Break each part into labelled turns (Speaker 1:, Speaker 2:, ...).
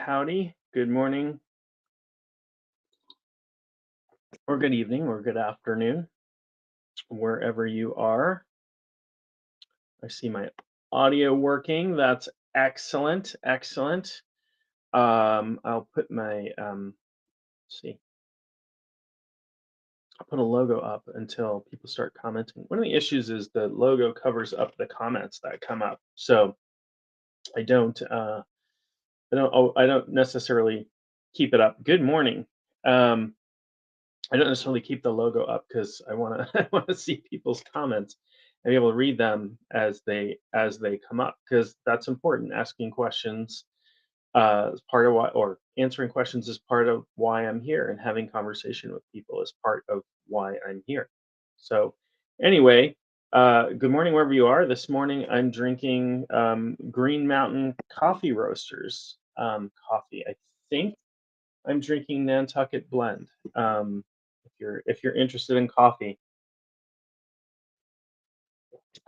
Speaker 1: howdy, good morning, or good evening, or good afternoon, wherever you are. I see my audio working. That's excellent, excellent. I'll put my let's see, I'll put a logo up until people start commenting. One of the issues is the logo covers up the comments that come up, so I don't, I don't necessarily keep it up. Good morning. Um, I don't necessarily keep the logo up because I want to I want to see people's comments and be able to read them as they come up because that's important. Asking questions is part of why, or answering questions is part of why I'm here, and having conversation with people is part of why I'm here. So, anyway, good morning wherever you are. This morning I'm drinking Green Mountain Coffee Roasters coffee. I think I'm drinking Nantucket Blend. If you're interested in coffee,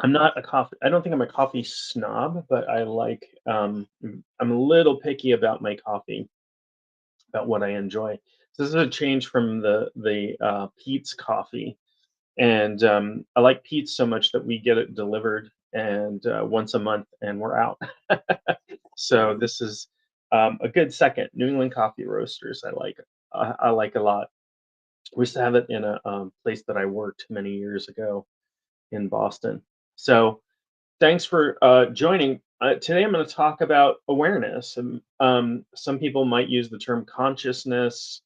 Speaker 1: I'm not a coffee. I don't think I'm a coffee snob, but I like. I'm a little picky about my coffee, about what I enjoy. So this is a change from the Pete's coffee, and I like Pete's so much that we get it delivered and once a month, and we're out. So this is a good second. New England Coffee Roasters. I like a lot. We used to have it in a place that I worked many years ago in Boston. So thanks for joining. Today I'm going to talk about awareness. Some people might use the term consciousness.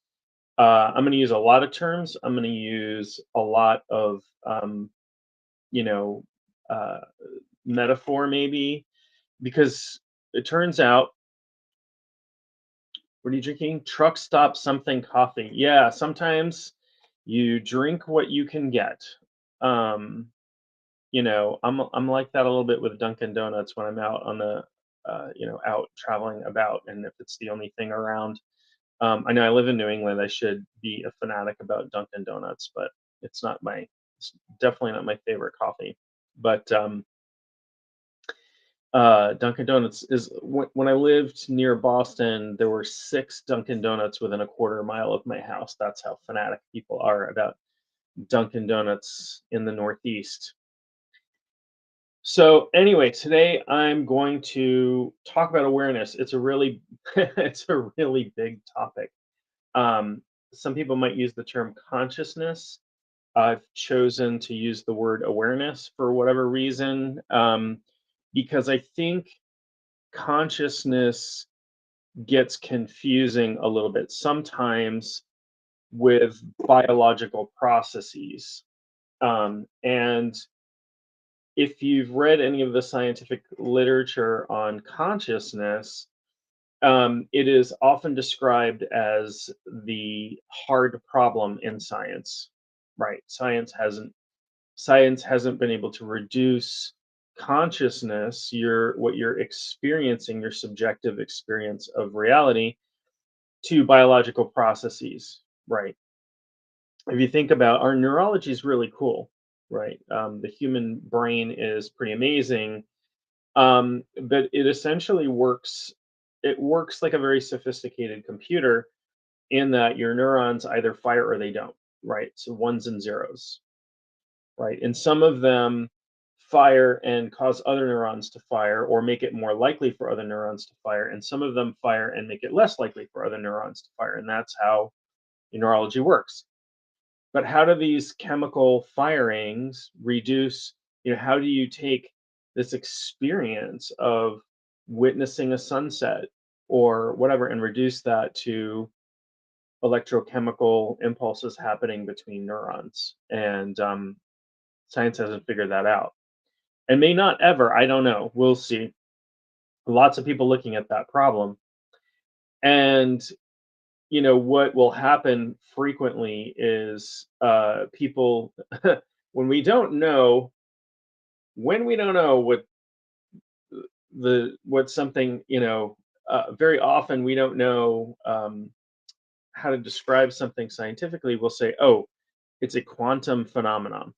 Speaker 1: I'm going to use a lot of terms. I'm going to use a lot of, you know, uh, metaphor maybe, because it turns out, what are you drinking? Truck stop something coffee. Yeah, sometimes you drink what you can get. Um, I'm like that a little bit with Dunkin' Donuts when I'm out on the, out traveling about, and if it's the only thing around. I know I live in New England. I should be a fanatic about Dunkin' Donuts, but it's not my, it's definitely not my favorite coffee. But Dunkin' Donuts is when I lived near Boston, there were six Dunkin' Donuts within a quarter mile of my house. That's how fanatic people are about Dunkin' Donuts in the Northeast. So anyway, today I'm going to talk about awareness. It's a really it's a really big topic. Um, some people might use the term consciousness. I've chosen to use the word awareness for whatever reason, because I think consciousness gets confusing a little bit sometimes with biological processes. And if you've read any of the scientific literature on consciousness, it is often described as the hard problem in science, right? Science hasn't been able to reduce consciousness, what you're experiencing, your subjective experience of reality, to biological processes, right? If you think about, our neurology is really cool, right? The human brain is pretty amazing, but it essentially works. It works like a very sophisticated computer, in that your neurons either fire or they don't, right? So ones and zeros, right? And some of them fire and cause other neurons to fire, or make it more likely for other neurons to fire, and some of them fire and make it less likely for other neurons to fire, and that's how your neurology works. But how do these chemical firings reduce, how do you take this experience of witnessing a sunset or whatever, and reduce that to electrochemical impulses happening between neurons? And science hasn't figured that out, and may not ever. I don't know. We'll see. Lots of people looking at that problem. And what will happen frequently is, people when we don't know what what something, very often we don't know, how to describe something scientifically. We'll say, oh, it's a quantum phenomenon,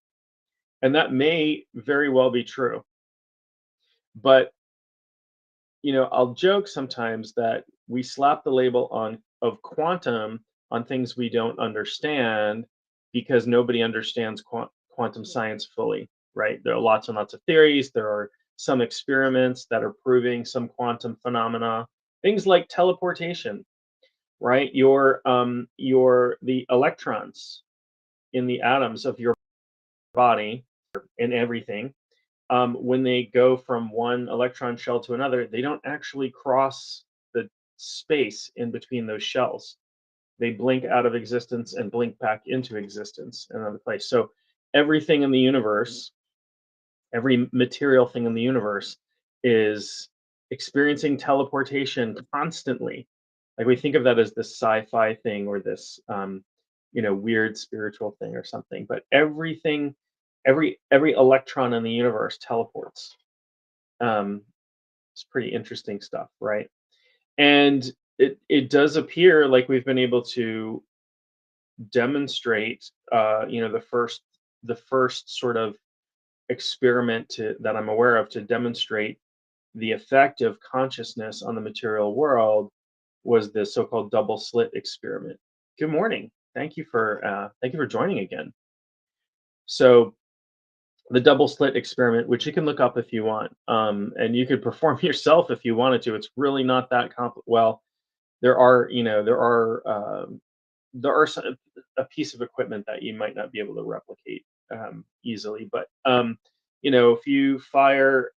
Speaker 1: and that may very well be true. But I'll joke sometimes that we slap the label on of quantum on things we don't understand because nobody understands quantum science fully, right? There are lots and lots of theories. There are some experiments that are proving some quantum phenomena, things like teleportation, right? Your the electrons in the atoms of your body and everything, when they go from one electron shell to another, they don't actually cross the space in between those shells. They blink out of existence and blink back into existence in another place. So everything in the universe, every material thing in the universe is experiencing teleportation constantly. Like we think of that as this sci-fi thing or this weird spiritual thing or something, but everything, every electron in the universe teleports. um it's pretty interesting stuff, right? And it does appear like we've been able to demonstrate, the first sort of experiment that I'm aware of to demonstrate the effect of consciousness on the material world was the so-called double slit experiment. Good morning. Thank you for joining again. So the double slit experiment, which you can look up if you want, and you could perform yourself if you wanted to. It's really not that well. There are, there are some, a piece of equipment that you might not be able to replicate easily, but if you fire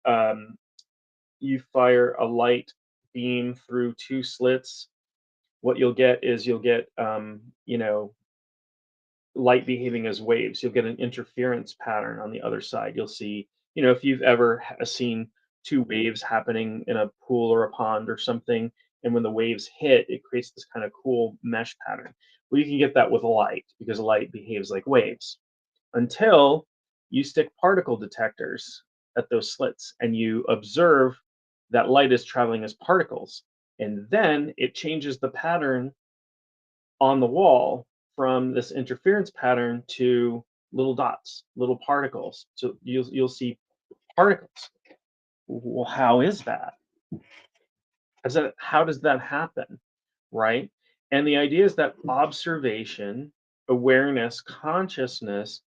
Speaker 1: a light beam through two slits, what you'll get light behaving as waves. You'll get an interference pattern on the other side. You'll see, if you've ever seen two waves happening in a pool or a pond or something, and when the waves hit, it creates this kind of cool mesh pattern. Well, you can get that with light because light behaves like waves until you stick particle detectors at those slits and you observe that light is traveling as particles. And then it changes the pattern on the wall from this interference pattern to little dots, little particles. So you'll see particles. Well, how is that? How does that happen? Right? And the idea is that observation, awareness, consciousness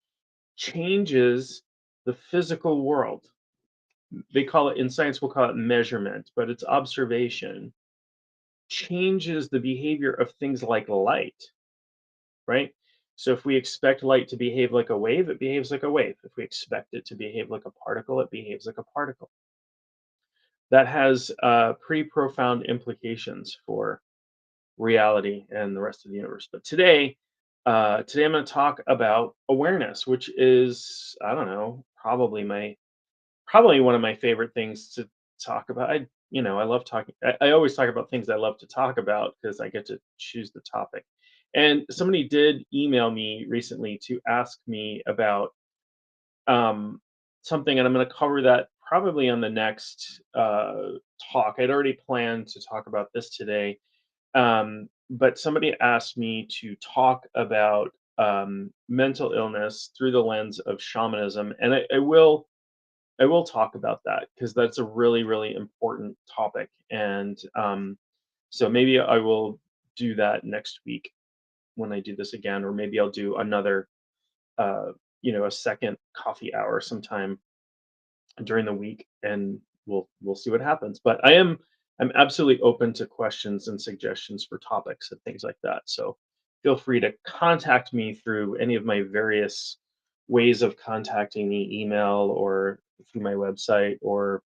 Speaker 1: changes the physical world. They call it, in science, we'll call it measurement, but it's observation changes the behavior of things like light, right? So if we expect light to behave like a wave, it behaves like a wave. If we expect it to behave like a particle, it behaves like a particle. That has pretty profound implications for reality and the rest of the universe. But today I'm going to talk about awareness, which is, I don't know, probably one of my favorite things to talk about. I love talking. I always talk about things I love to talk about because I get to choose the topic. And somebody did email me recently to ask me about um, something, and I'm going to cover that probably on the next talk. I'd already planned to talk about this today, but somebody asked me to talk about mental illness through the lens of shamanism, and I will talk about that because that's a really, really important topic. And so maybe I will do that next week when I do this again, or maybe I'll do another, a second coffee hour sometime during the week, and we'll see what happens. But I'm absolutely open to questions and suggestions for topics and things like that. So feel free to contact me through any of my various ways of contacting me, email or through my website or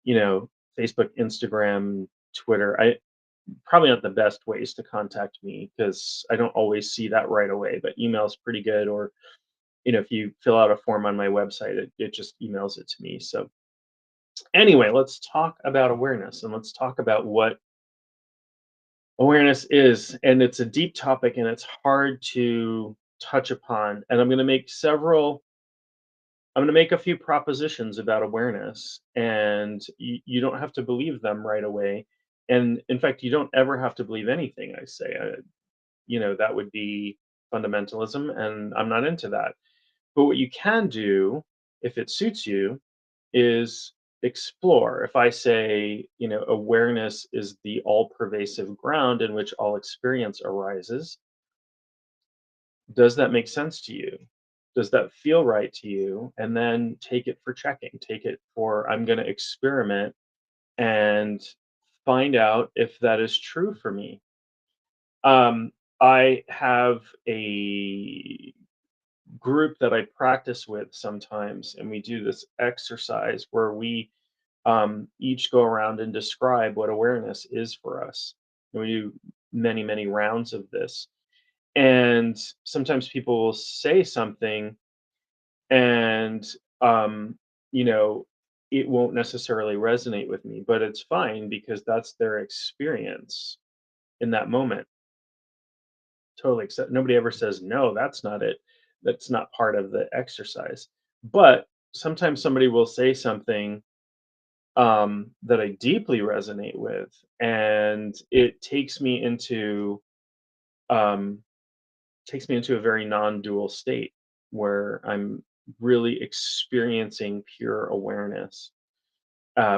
Speaker 1: you know Facebook, Instagram, Twitter. I Probably not the best ways to contact me because I don't always see that right away, but email is pretty good. Or if you fill out a form on my website, it just emails it to me. So anyway, let's talk about awareness and let's talk about what awareness is. And it's a deep topic and it's hard to touch upon. And I'm going to make a few propositions about awareness, and you don't have to believe them right away. And in fact, you don't ever have to believe anything I say. That would be fundamentalism, and I'm not into that. But what you can do, if it suits you, is explore. If I say, awareness is the all pervasive ground in which all experience arises, does that make sense to you? Does that feel right to you? And then take it for checking. Take it for, I'm going to experiment and find out if that is true for me. Um, I have a group that I practice with sometimes, and we do this exercise where we each go around and describe what awareness is for us. And we do many, many rounds of this. And sometimes people will say something, and um, you know, it won't necessarily resonate with me, but it's fine because that's their experience in that moment. Totally accept. Nobody ever says no. That's not it. That's not part of the exercise. But sometimes somebody will say something that I deeply resonate with, and it um, takes me into a very non-dual state where I'm really experiencing pure awareness,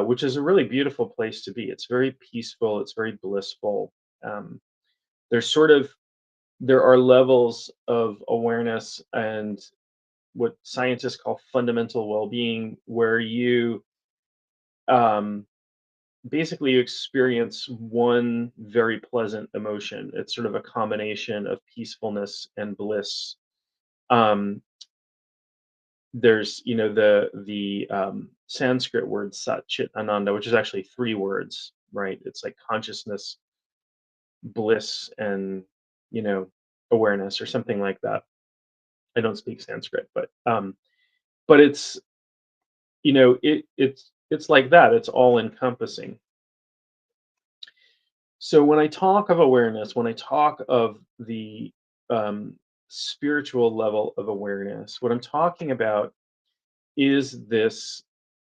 Speaker 1: which is a really beautiful place to be. It's very peaceful. It's very blissful. Um, there's sort of there are levels of awareness and what scientists call fundamental well-being, where you um, basically you experience one very pleasant emotion. It's sort of a combination of peacefulness and bliss. Um, there's the Sanskrit word sat chit ananda, which is actually three words, right? It's like consciousness, bliss, and you know awareness, or something like that. I don't speak Sanskrit, but it's like that. It's all encompassing. So when I talk of awareness, when I talk of the spiritual level of awareness, what I'm talking about is this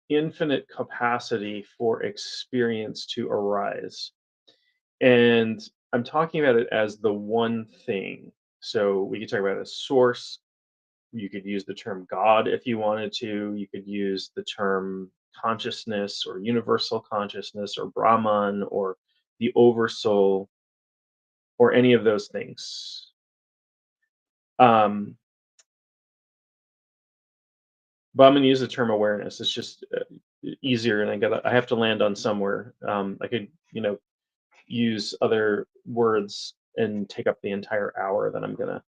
Speaker 1: infinite capacity for experience to arise. And I'm talking about it as the one thing. So we could talk about a source. You could use the term God if you wanted to. You could use the term consciousness or universal consciousness or Brahman or the oversoul or any of those things. Um, but I'm going to use the term awareness. It's just easier, and I have to land on somewhere. I could use other words and take up the entire hour that I'm gonna,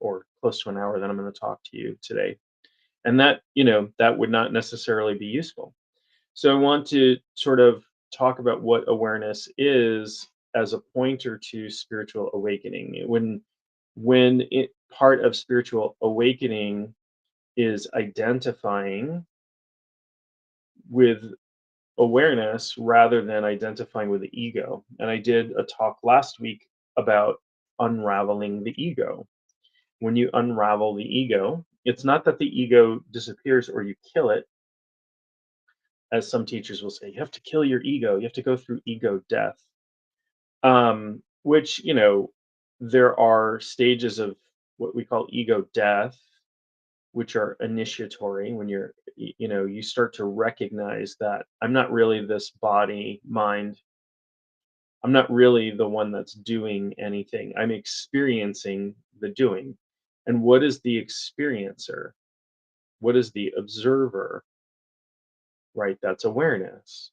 Speaker 1: or close to an hour that I'm gonna talk to you today, and that would not necessarily be useful. So I want to sort of talk about what awareness is as a pointer to spiritual awakening. When part of spiritual awakening is identifying with awareness rather than identifying with the ego. And I did a talk last week about unraveling the ego. When you unravel the ego, it's not that the ego disappears or you kill it, as some teachers will say. You have to kill your ego. You have to go through ego death. Which, there are stages of what we call ego death, which are initiatory. When you start to recognize that I'm not really this body, mind. I'm not really the one that's doing anything. I'm experiencing the doing. And what is the experiencer? What is the observer? Right? That's awareness.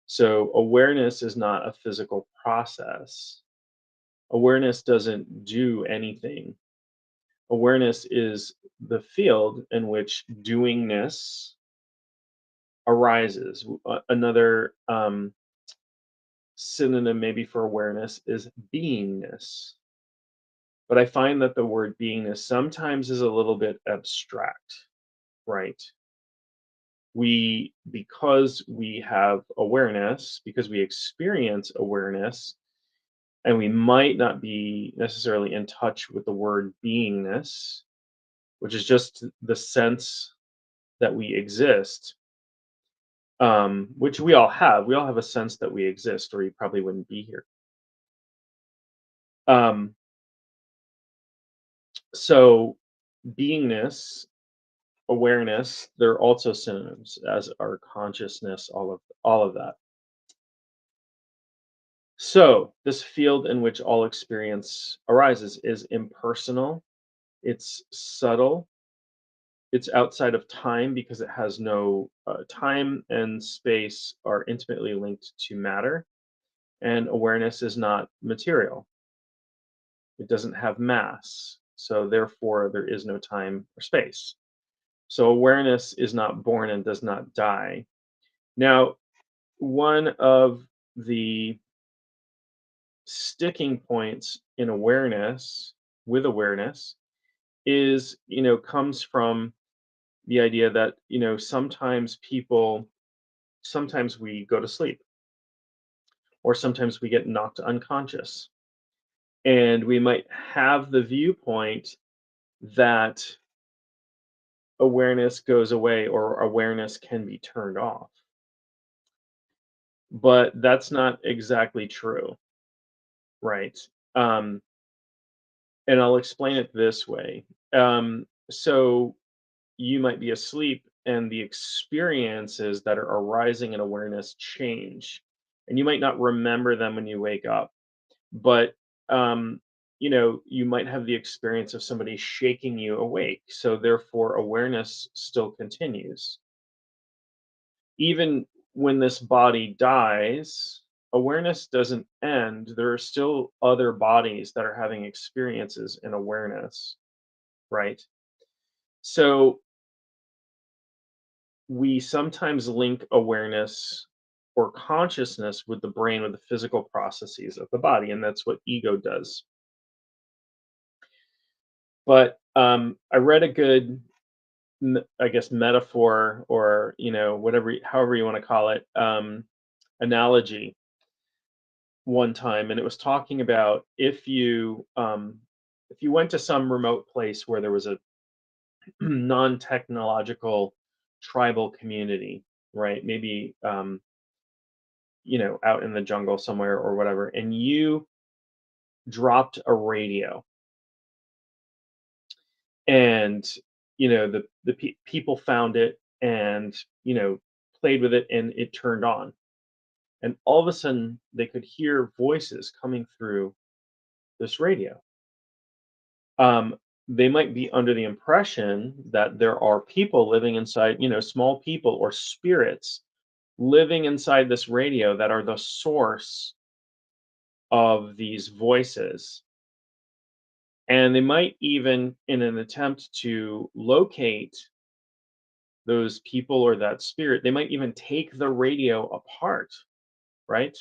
Speaker 1: So awareness is not a physical process. Awareness doesn't do anything. Awareness is the field in which doingness arises. Another synonym maybe for awareness is beingness. But I find that the word beingness sometimes is a little bit abstract, right? Because we have awareness, because we experience awareness, and we might not be necessarily in touch with the word beingness, which is just the sense that we exist, which we all have. We all have a sense that we exist, or you probably wouldn't be here. Um, so beingness awareness, they're also synonyms, as are consciousness, all of that. So, this field in which all experience arises is impersonal, it's subtle, it's outside of time because it has no time and space are intimately linked to matter, and awareness is not material. It doesn't have mass. So, therefore, there is no time or space. So, awareness is not born and does not die. Now, one of the sticking points in awareness with awareness is, comes from the idea that, sometimes we go to sleep or sometimes we get knocked unconscious. And we might have the viewpoint that awareness goes away or awareness can be turned off. But that's not exactly true, right? Um, and I'll explain it this way. So you might be asleep and the experiences that are arising in awareness change. And you might not remember them when you wake up, but you might have the experience of somebody shaking you awake. So therefore awareness still continues. Even when this body dies, awareness doesn't end. There are still other bodies that are having experiences in awareness, right? So we sometimes link awareness or consciousness with the brain, with the physical processes of the body, and that's what ego does. But I read a good, I guess, metaphor or whatever, however you want to call it, analogy one time, and it was talking about if you went to some remote place where there was a non-technological tribal community, right? Maybe out in the jungle somewhere or whatever, and you dropped a radio, and people found it and played with it, and it turned on, and all of a sudden they could hear voices coming through this radio. They might be under the impression that there are people living inside, small people or spirits living inside this radio that are the source of these voices. And they might even, in an attempt to locate those people or that spirit, they might even take the radio apart, right?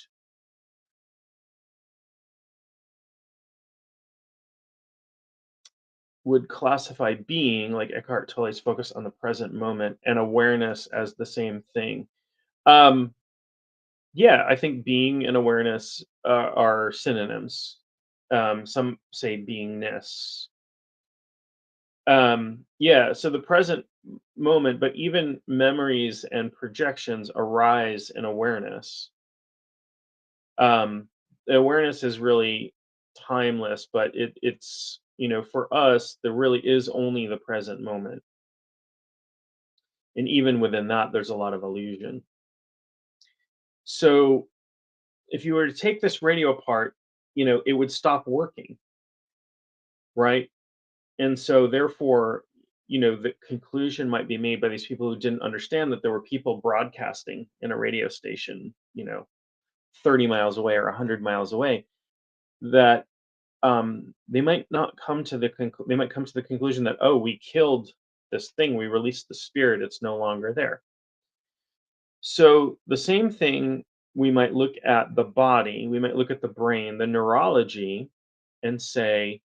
Speaker 1: Would classify being, like Eckhart Tolle's focus on the present moment, and awareness as the same thing. Um, yeah, I think being and awareness are synonyms. Some say beingness. Yeah, so the present moment, but even memories and projections arise in awareness. The awareness is really timeless, but it's for us there really is only the present moment, and even within that there's a lot of illusion. So if you were to take this radio apart, it would stop working, right? And so therefore, the conclusion might be made by these people who didn't understand that there were people broadcasting in a radio station, 30 miles away or 100 miles away, that they might not come to they might come to the conclusion that, oh, we killed this thing, we released the spirit, it's no longer there. So the same thing, we might look at the body, we might look at the brain, the neurology, and say,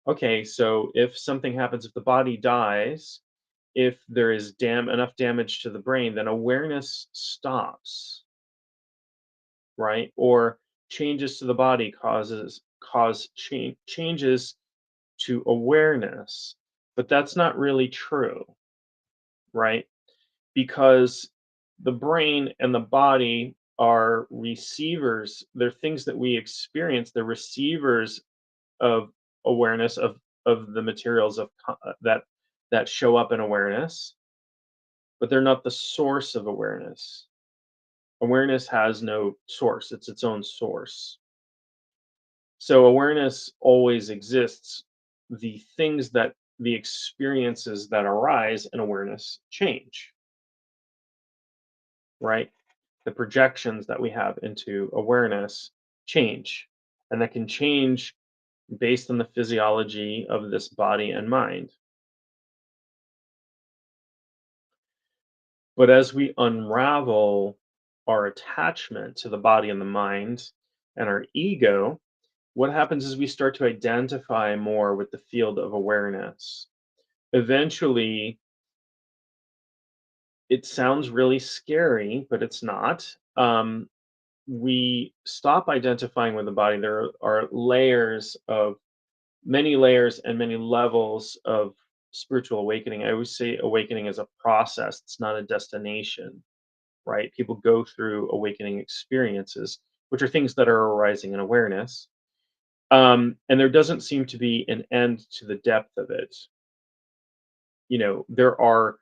Speaker 1: okay, so if something happens, if the body dies, if there is enough damage to the brain, then awareness stops, right? Or changes to the body changes to awareness. But that's not really true, right? Because the brain and the body are receivers. They're things that we experience. They're receivers of awareness, of the materials that show up in awareness. but they're not the source of awareness. Awareness has no source, it's its own source. So awareness always exists. The experiences that arise in awareness change, right? The projections that we have into awareness change. And that can change based on the physiology of this body and mind. But as we unravel our attachment to the body and the mind and our ego, what happens is we start to identify more with the field of awareness. Eventually, it sounds really scary, but it's not. We stop identifying with the body. There are many layers and many levels of spiritual awakening. I always say awakening is a process, it's not a destination, right? People go through awakening experiences, which are things that are arising in awareness. And there doesn't seem to be an end to the depth of it. There are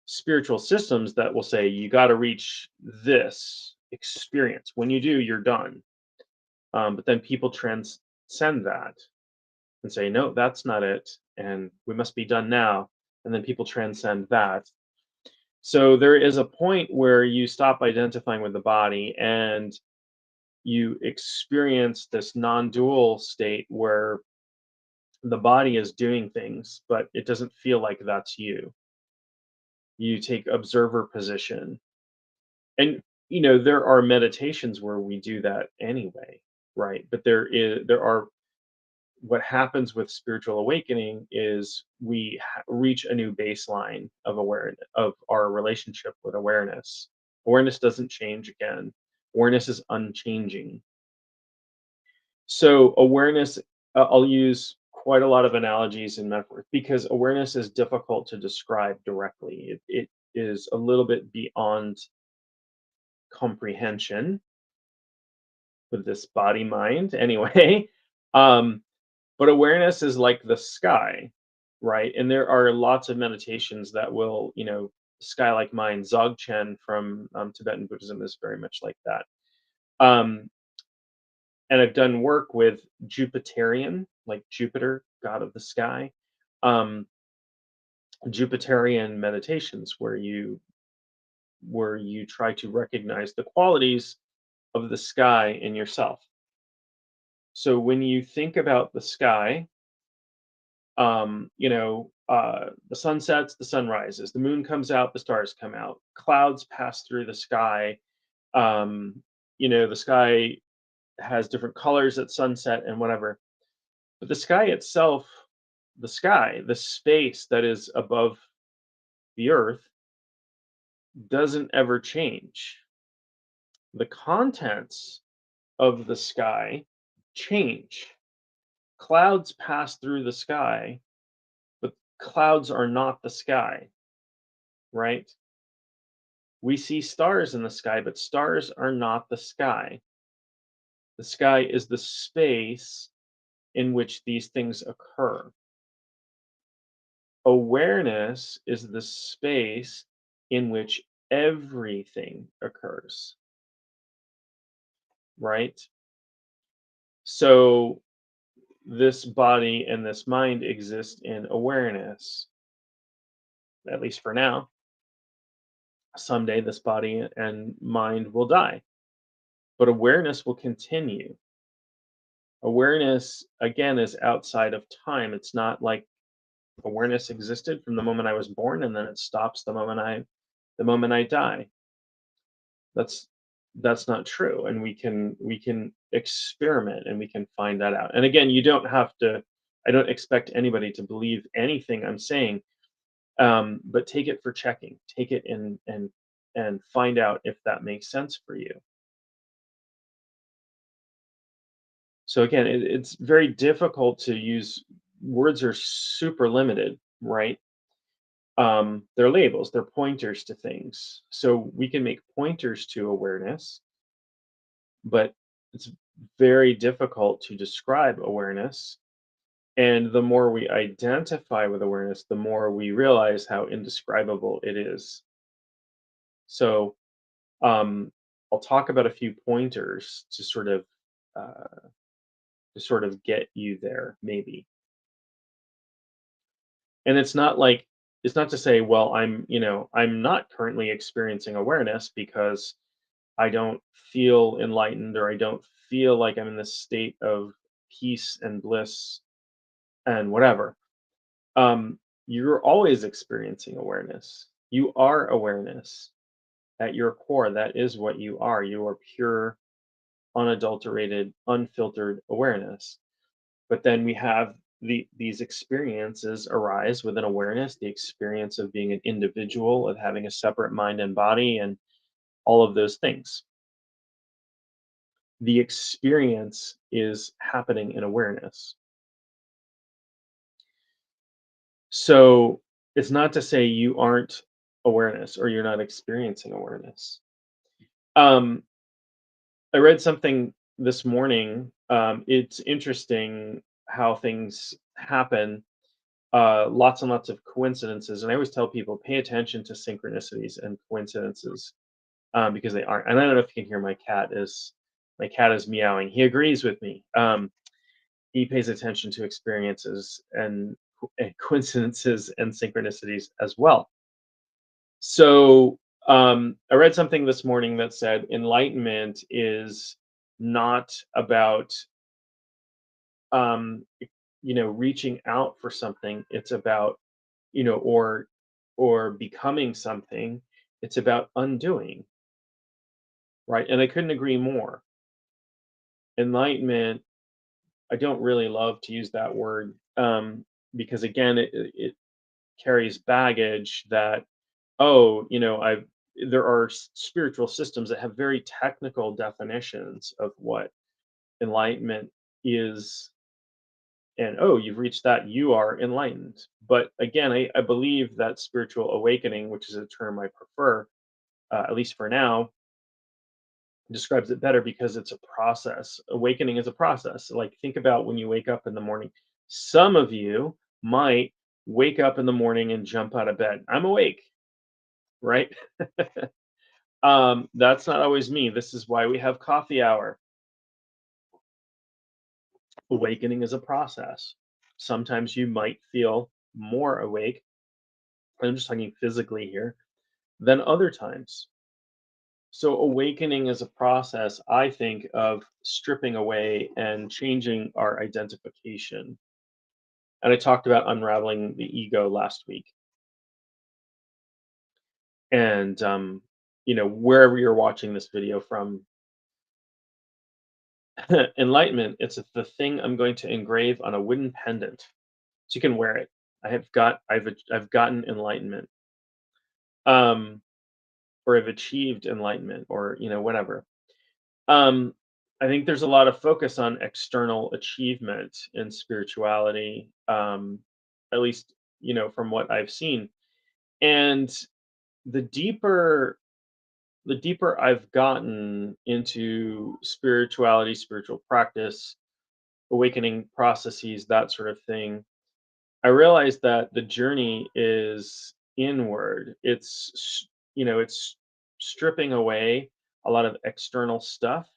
Speaker 1: spiritual systems that will say you got to reach this experience. When you do, you're done. But then people transcend that and say, no, that's not it. And we must be done now. And then people transcend that. So there is a point where you stop identifying with the body and you experience this non dual state where the body is doing things, but it doesn't feel like that's you. You take observer position. And there are meditations where we do that anyway, right? But there are what happens with spiritual awakening is we reach a new baseline of awareness of our relationship with awareness. Awareness doesn't change again. Awareness is unchanging. So awareness, I'll use quite a lot of analogies and metaphors because awareness is difficult to describe directly. It is a little bit beyond comprehension with this body mind anyway. um but awareness is like the sky, right? And there are lots of meditations that will, sky like mind. Dzogchen from Tibetan Buddhism is very much like that. um and I've done work with Jupiterian, like Jupiter, god of the sky. um Jupiterian meditations where you try to recognize the qualities of the sky in yourself. So when you think about the sky, the sun sets, the sun rises, the moon comes out, the stars come out, clouds pass through the sky. The sky has different colors at sunset and whatever. But the sky itself, the space that is above the earth, doesn't ever change. The contents of the sky change. Clouds pass through the sky, but clouds are not the sky, right? We see stars in the sky, but stars are not the sky. The sky is the space in which these things occur. Awareness is the space in which everything occurs, right? So this body and this mind exist in awareness, at least for now. Someday this body and mind will die, but awareness will continue. Awareness, again, is outside of time. It's not like awareness existed from the moment I was born and then it stops the moment I die. That's that's not true. And we can experiment and we can find that out. And again, you don't have to I don't expect anybody to believe anything I'm saying. But take it for checking. Take it and find out if that makes sense for you. So again, it's very difficult to use. Words are super limited, right? They're labels, they're pointers to things. So we can make pointers to awareness, but it's very difficult to describe awareness. And the more we identify with awareness, the more we realize how indescribable it is. So um, I'll talk about a few pointers uh, to sort of get you there, maybe. And it's not to say, well, I'm not currently experiencing awareness because I don't feel enlightened, or I don't feel like I'm in this state of peace and bliss and whatever. You're always experiencing awareness. You are awareness at your core. That is what you are. You are pure, unadulterated, unfiltered awareness. But then we have these experiences arise within awareness, the experience of being an individual, of having a separate mind and body, and all of those things. The experience is happening in awareness. So it's not to say you aren't awareness or you're not experiencing awareness. Um, I read something this morning. It's interesting how things happen, lots and lots of coincidences. And I always tell people, pay attention to synchronicities and coincidences, because they aren't. And I don't know if you can hear my cat is meowing. He agrees with me. He pays attention to experiences and coincidences and synchronicities as well. So I read something this morning that said enlightenment is not about um, reaching out for something. It's about you know or or becoming something. It's about undoing, right? And I couldn't agree more. Enlightenment, I don't really love to use that word, because again it carries baggage that, oh, I've there are spiritual systems that have very technical definitions of what enlightenment is, and oh, you've reached that, you are enlightened. But again, I believe that spiritual awakening, which is a term I prefer, at least for now, describes it better because it's a process. Awakening is a process. Like, think about when you wake up in the morning. Some of you might wake up in the morning and jump out of bed. I'm awake, right? That's not always me. This is why we have coffee hour. Awakening is a process. Sometimes you might feel more awake, I'm just talking physically here, than other times. So awakening is a process, I think, of stripping away and changing our identification. And I talked about unraveling the ego last week. And wherever you're watching this video from, enlightenment, it's the thing I'm going to engrave on a wooden pendant so you can wear it. I've gotten enlightenment. Um, or I've achieved enlightenment, or whatever. Um, I think there's a lot of focus on external achievement in spirituality, at least from what I've seen. And the deeper the deeper I've gotten into spirituality, spiritual practice, awakening processes, that sort of thing, I realized that the journey is inward. It's stripping away a lot of external stuff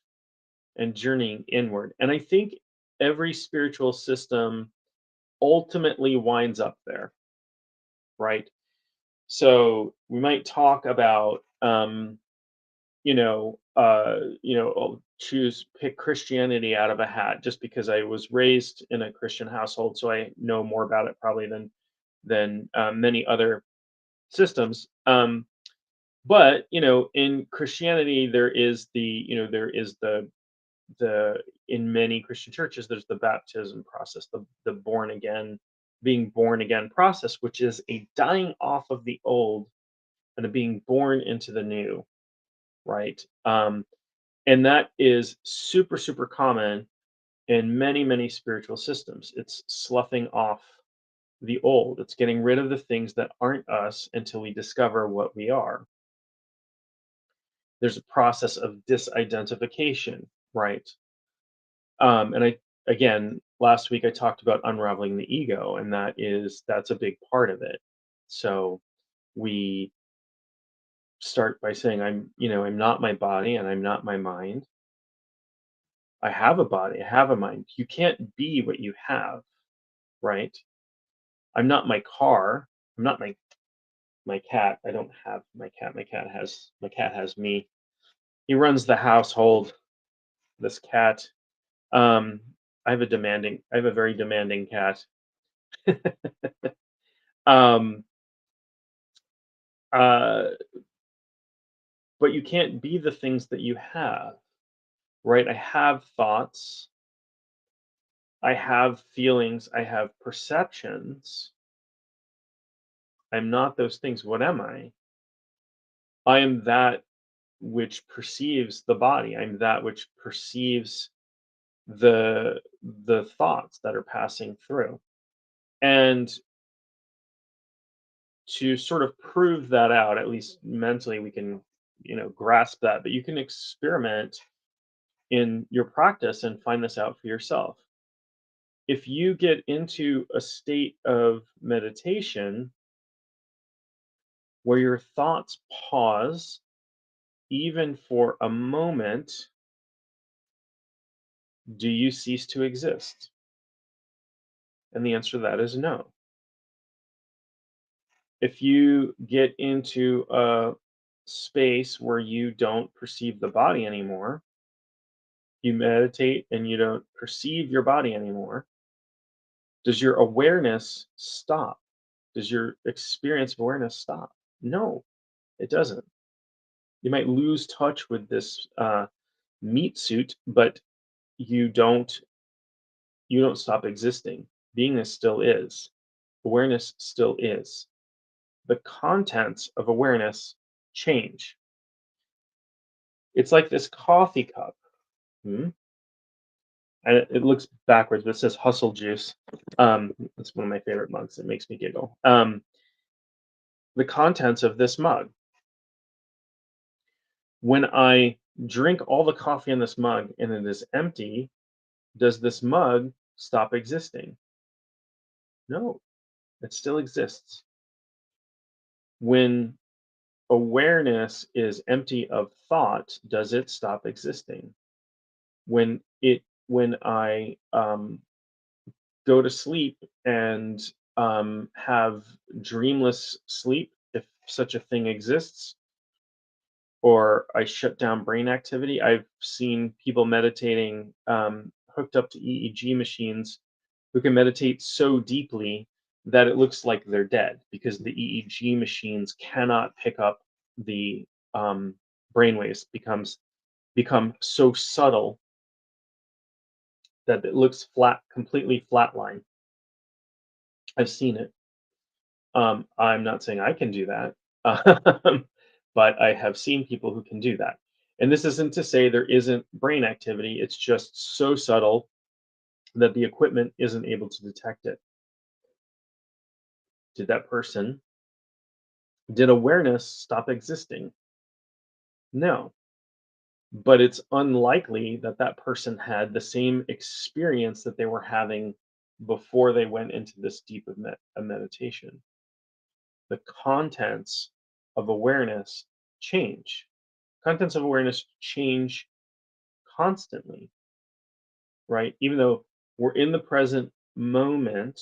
Speaker 1: and journeying inward. And I think every spiritual system ultimately winds up there, right? So we might talk about, I'll pick Christianity out of a hat just because I was raised in a Christian household, so I know more about it probably than many other systems. But in Christianity, there is the in many Christian churches, there's the baptism process, the being born again process, which is a dying off of the old and a being born into the new, right? And that is super, super common in many, many spiritual systems. It's sloughing off the old. It's getting rid of the things that aren't us until we discover what we are. There's a process of disidentification, right? And again, last week I talked about unraveling the ego, and that's a big part of it. So we start by saying, I'm not my body and I'm not my mind. I have a body, I have a mind. You can't be what you have, right? I'm not my car. I'm not my cat. I don't have my cat. My cat has me. He runs the household. This cat. Um, I have a very demanding cat. um, uh, but you can't be the things that you have, right? I have thoughts. I have feelings. I have perceptions. I'm not those things. What am I? I am that which perceives the body. I'm that which perceives the thoughts that are passing through. And to sort of prove that out, at least mentally, we can, grasp that, but you can experiment in your practice and find this out for yourself. If you get into a state of meditation where your thoughts pause even for a moment, do you cease to exist? And the answer to that is no. If you get into a space where you don't perceive the body anymore, you meditate and you don't perceive your body anymore, does your awareness stop? Does your experience of awareness stop? No, it doesn't. You might lose touch with this meat suit, but you don't you don't stop existing. Beingness still is. Awareness still is. The contents of awareness change. It's like this coffee cup. Hmm? And it looks backwards, but it says hustle juice. It's one of my favorite mugs. It makes me giggle. The contents of this mug. When I drink all the coffee in this mug and it is empty, does this mug stop existing? No, it still exists. When awareness is empty of thought, does it stop existing? When I go to sleep and have dreamless sleep, if such a thing exists, or I shut down brain activity. I've seen people meditating hooked up to EEG machines who can meditate so deeply that it looks like they're dead because the EEG machines cannot pick up the brainwaves become so subtle that it looks flat, completely flatline. I've seen it. I'm not saying I can do that, but I have seen people who can do that. And this isn't to say there isn't brain activity, it's just so subtle that the equipment isn't able to detect it. Did that person, did awareness stop existing? No. But it's unlikely that that person had the same experience that they were having before they went into this deep of a meditation. The contents of awareness change. Contents of awareness change constantly, right? Even though we're in the present moment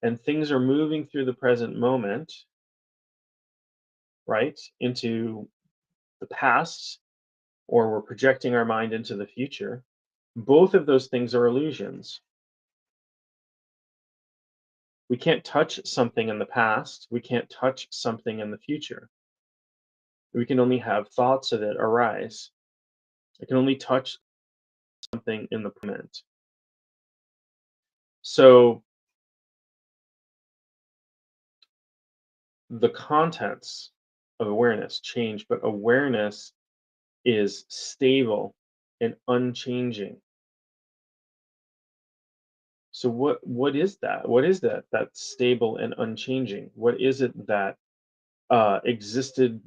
Speaker 1: and things are moving through the present moment, right, into the past, or we're projecting our mind into the future, both of those things are illusions. We can't touch something in the past, we can't touch something in the future. We can only have thoughts of it arise. I can only touch something in the moment. So the contents of awareness change, but awareness is stable and unchanging. So what is that? What is that that's stable and unchanging? What is it that existed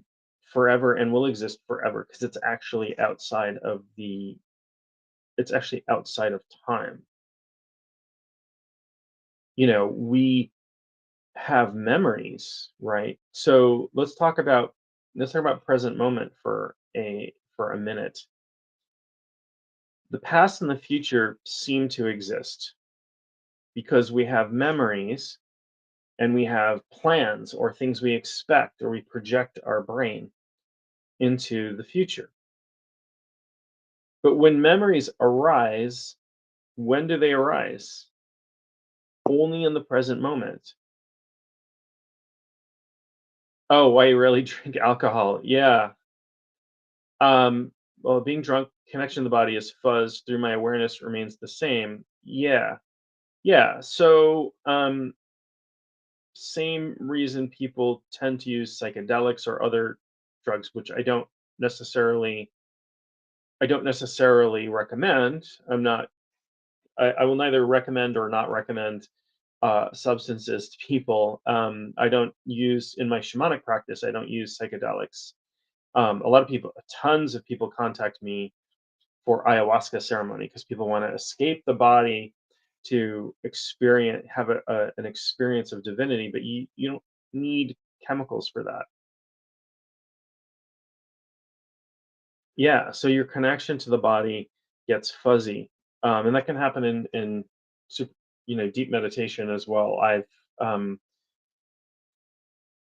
Speaker 1: forever and will exist forever? Because it's actually outside of time. We have memories, right? So let's talk about let's talk about present moment for a minute. The past and the future seem to exist because we have memories and we have plans or things we expect or we project our brain into the future. But when memories arise, when do they arise? Only in the present moment. Oh, why you really drink alcohol? Yeah. Um, well, being drunk, connection to the body is fuzz through my awareness remains the same. Yeah. Yeah. Same reason people tend to use psychedelics or other drugs, which necessarily I don't necessarily recommend. I will neither recommend or not recommend substances to people. I don't use in my shamanic practice. I don't use psychedelics. A lot of people, tons of people, contact me for ayahuasca ceremony because people want to escape the body to have an experience of divinity, but you don't need chemicals for that. Yeah, so your connection to the body gets fuzzy, and that can happen in sup- deep meditation as well. Um,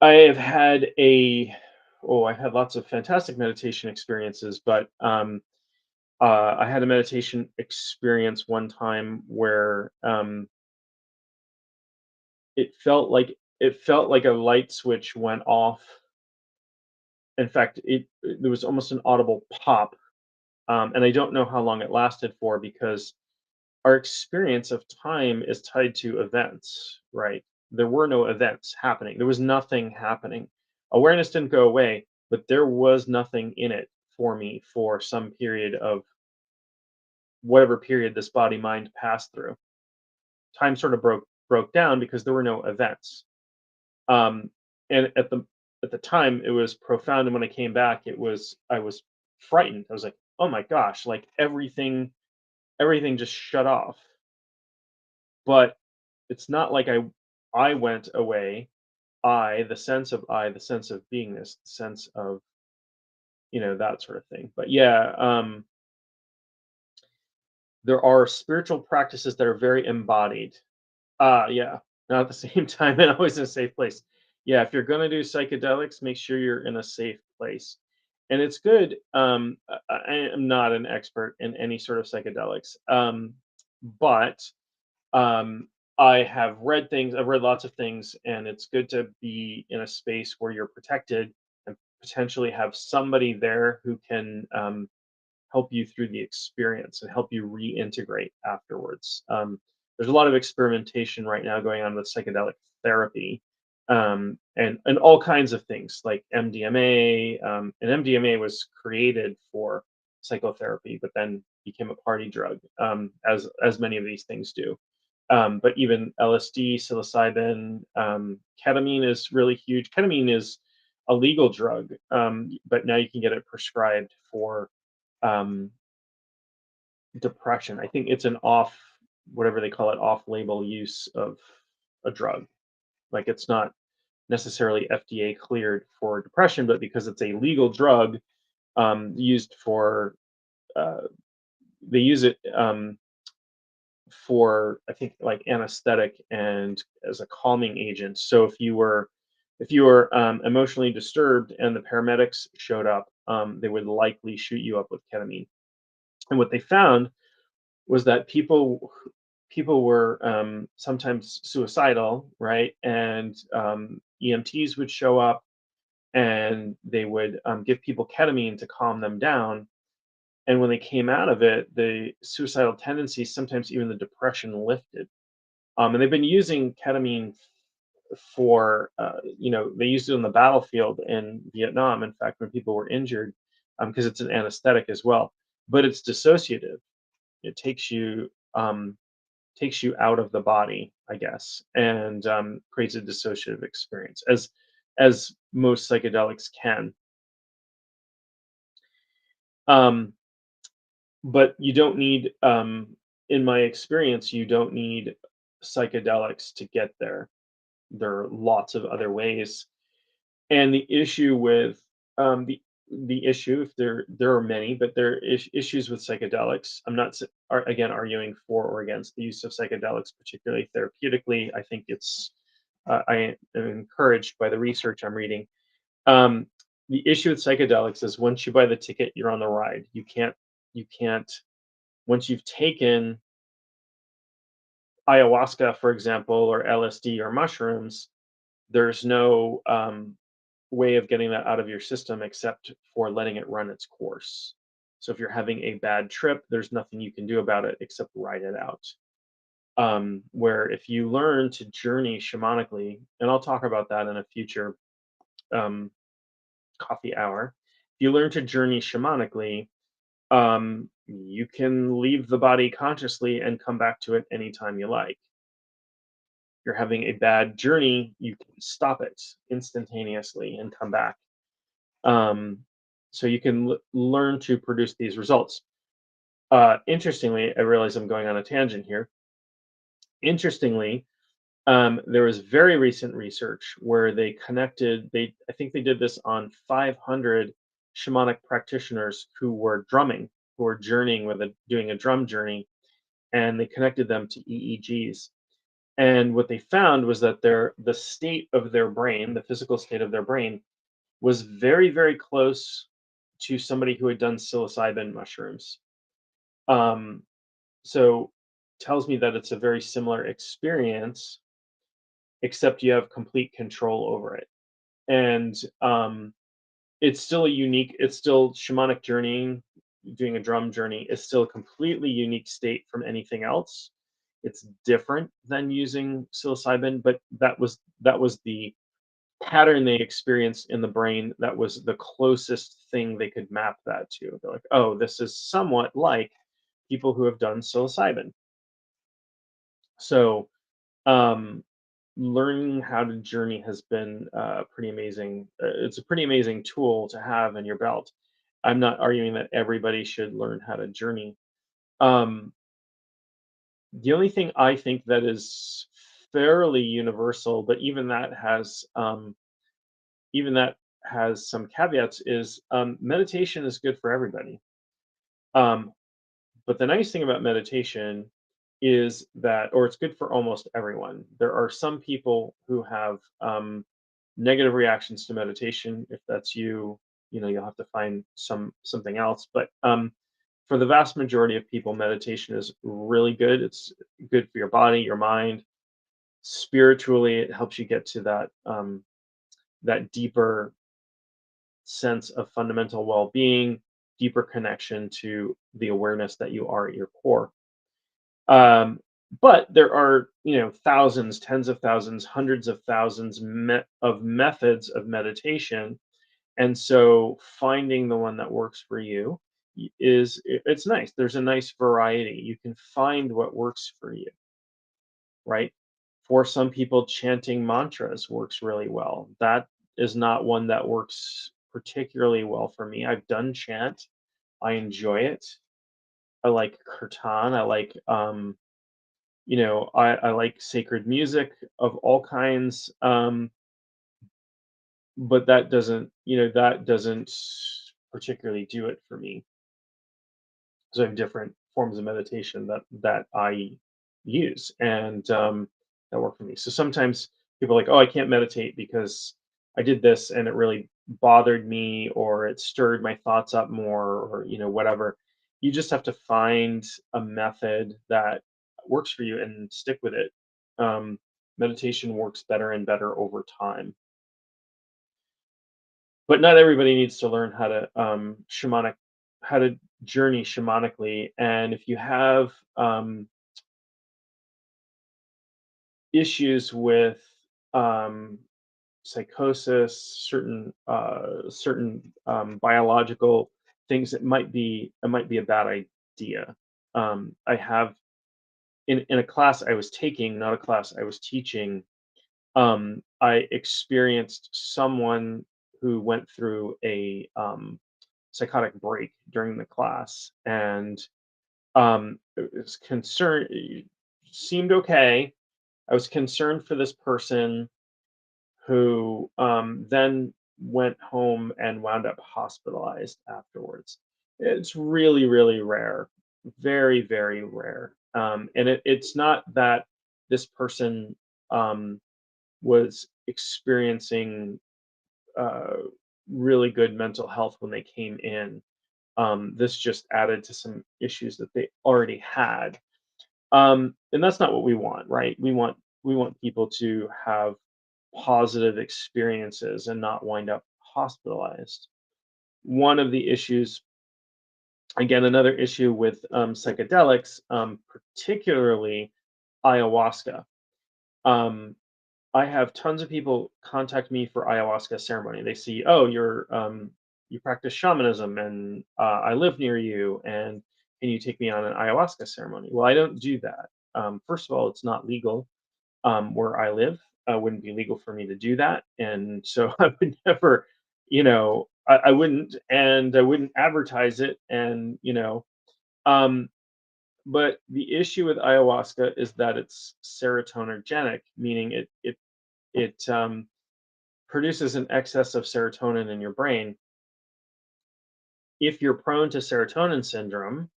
Speaker 1: I have had a I've had lots of fantastic meditation experiences, but I had a meditation experience one time where it felt like a light switch went off. In fact, there was almost an audible pop, and I don't know how long it lasted for because our experience of time is tied to events, right? There were no events happening. There was nothing happening. Awareness didn't go away, but there was nothing in it for me for some period of whatever period this body mind passed through. Time sort of broke down because there were no events. Um, and at the time, it was profound. And when I came back, I was frightened. I was like, oh my gosh, like everything just shut off. But it's not like I went away. The sense of beingness, the sense of that sort of thing. But yeah, there are spiritual practices that are very embodied. Yeah, not at the same time and always in a safe place. Yeah, if you're gonna do psychedelics, make sure you're in a safe place. And it's good. I am not an expert in any sort of psychedelics, but um, I have read things. I've read lots of things, and it's good to be in a space where you're protected and potentially have somebody there who can help you through the experience and help you reintegrate afterwards. There's a lot of experimentation right now going on with psychedelic therapy, and all kinds of things like MDMA. And MDMA was created for psychotherapy, but then became a party drug, as many of these things do. But even LSD, psilocybin, ketamine is really huge. Ketamine is a legal drug, but now you can get it prescribed for um, depression. I think it's an whatever they call it, off-label use of a drug. Like it's not necessarily FDA cleared for depression, but because it's a legal drug, used for, uh, they use it for I think like anesthetic and as a calming agent. So if you were emotionally disturbed and the paramedics showed up, they would likely shoot you up with ketamine. And what they found was that people were sometimes suicidal, right? And EMTs would show up and they would give people ketamine to calm them down. And when they came out of it, the suicidal tendencies, sometimes even the depression, lifted. And they've been using ketamine they used it on the battlefield in Vietnam. In fact, when people were injured, because it's an anesthetic as well, but it's dissociative. It takes you out of the body, I guess, and creates a dissociative experience, as most psychedelics can. Um, but you don't need, in my experience, you don't need psychedelics to get there. There are lots of other ways. And the issue with The issue, if there are many, but there are issues with psychedelics. I'm not again arguing for or against the use of psychedelics, particularly therapeutically. I think it's I am encouraged by the research I'm reading. Um, the issue with psychedelics is once you buy the ticket, you're on the ride. You can't once you've taken ayahuasca, for example, or LSD or mushrooms, there's no way of getting that out of your system except for letting it run its course. So if you're having a bad trip, there's nothing you can do about it except ride it out. Where if you learn to journey shamanically, and I'll talk about that in a future um, coffee hour, if you learn to journey shamanically, you can leave the body consciously and come back to it anytime you like. You're having a bad journey, you can stop it instantaneously and come back. Um, so you can learn to produce these results. Interestingly, I realize I'm going on a tangent here. Interestingly, there was very recent research where they connected. I think they did this on 500 shamanic practitioners who were drumming, who were journeying doing a drum journey, and they connected them to EEGs. And what they found was that the state of their brain, the physical state of their brain, was very, very close to somebody who had done psilocybin mushrooms. Um, so tells me that it's a very similar experience, except you have complete control over it. And it's still shamanic journeying, doing a drum journey is still a completely unique state from anything else. It's different than using psilocybin, but that was the pattern they experienced in the brain. That was the closest thing they could map that to. They're like, oh, this is somewhat like people who have done psilocybin. So, um, learning how to journey has been pretty amazing. It's a pretty amazing tool to have in your belt. I'm not arguing that everybody should learn how to journey. Um, the only thing I think that is fairly universal, but even that has some caveats, is meditation is good for everybody. Um, but the nice thing about meditation is that, or it's good for almost everyone. There are some people who have negative reactions to meditation. If that's you, you'll have to find something else. But for the vast majority of people, meditation is really good. It's good for your body, your mind. Spiritually, it helps you get to that deeper sense of fundamental well-being, deeper connection to the awareness that you are at your core. Um, but there are, thousands, tens of thousands, hundreds of thousands of methods of meditation, and so finding the one that works for you it's nice. There's a nice variety. You can find what works for you, right? For some people, chanting mantras works really well. That is not one that works particularly well for me. I've done chant. I enjoy it. I like kirtan. I like sacred music of all kinds. But that doesn't particularly do it for me. So I have different forms of meditation that I use, and that work for me. So sometimes people are like, "Oh, I can't meditate because I did this and it really bothered me, or it stirred my thoughts up more, or whatever." You just have to find a method that works for you and stick with it. Meditation works better and better over time, but not everybody needs to learn how to journey shamanically. And if you have issues with um, psychosis, certain biological things, it might be a bad idea. I have in a class I was taking, not a class I was teaching. I experienced someone who went through a psychotic break during the class, and it was concerned. It seemed okay. I was concerned for this person who then went home and wound up hospitalized afterwards. It's really, really rare, very, very rare. And it's not that this person um, was experiencing uh, really good mental health when they came in. This just added to some issues that they already had, and that's not what we want, right? We want people to have positive experiences and not wind up hospitalized. One of the issues, again, another issue with psychedelics, particularly ayahuasca. Um, I have tons of people contact me for ayahuasca ceremony. They see, oh, you practice shamanism, and I live near you, and can you take me on an ayahuasca ceremony? Well, I don't do that. First of all, it's not legal where I live. It wouldn't be legal for me to do that, and so I would never, I wouldn't, and I wouldn't advertise it, and um, but the issue with ayahuasca is that it's serotonergenic, meaning it produces an excess of serotonin in your brain. If you're prone to serotonin syndrome,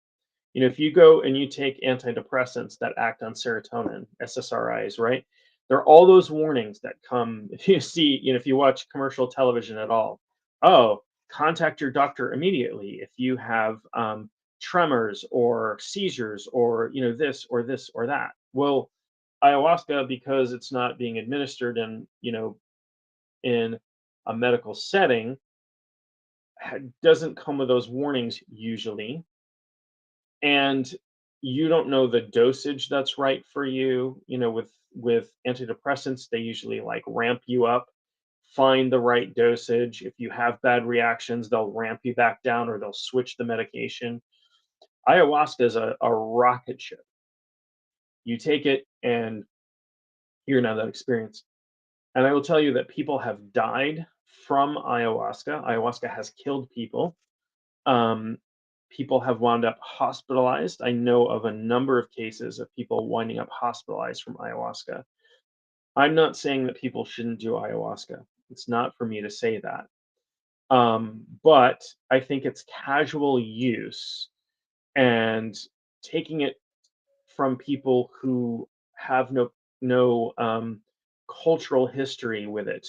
Speaker 1: if you go and you take antidepressants that act on serotonin, SSRIs, right? There are all those warnings that come if you see, if you watch commercial television at all. Oh, contact your doctor immediately if you have tremors or seizures or this or this or that. Well, ayahuasca, because it's not being administered in a medical setting, doesn't come with those warnings usually, and you don't know the dosage that's right for you. With antidepressants, they usually like ramp you up. Find the right dosage. If you have bad reactions, they'll ramp you back down or they'll switch the medication. Ayahuasca is a rocket ship. You take it and you're gonna have that experience. And I will tell you that people have died from ayahuasca. Ayahuasca has killed people. Um, People have wound up hospitalized. I know of a number of cases of people winding up hospitalized from ayahuasca. I'm not saying that people shouldn't do ayahuasca. It's not for me to say that. But I think it's casual use and taking it from people who have no cultural history with it,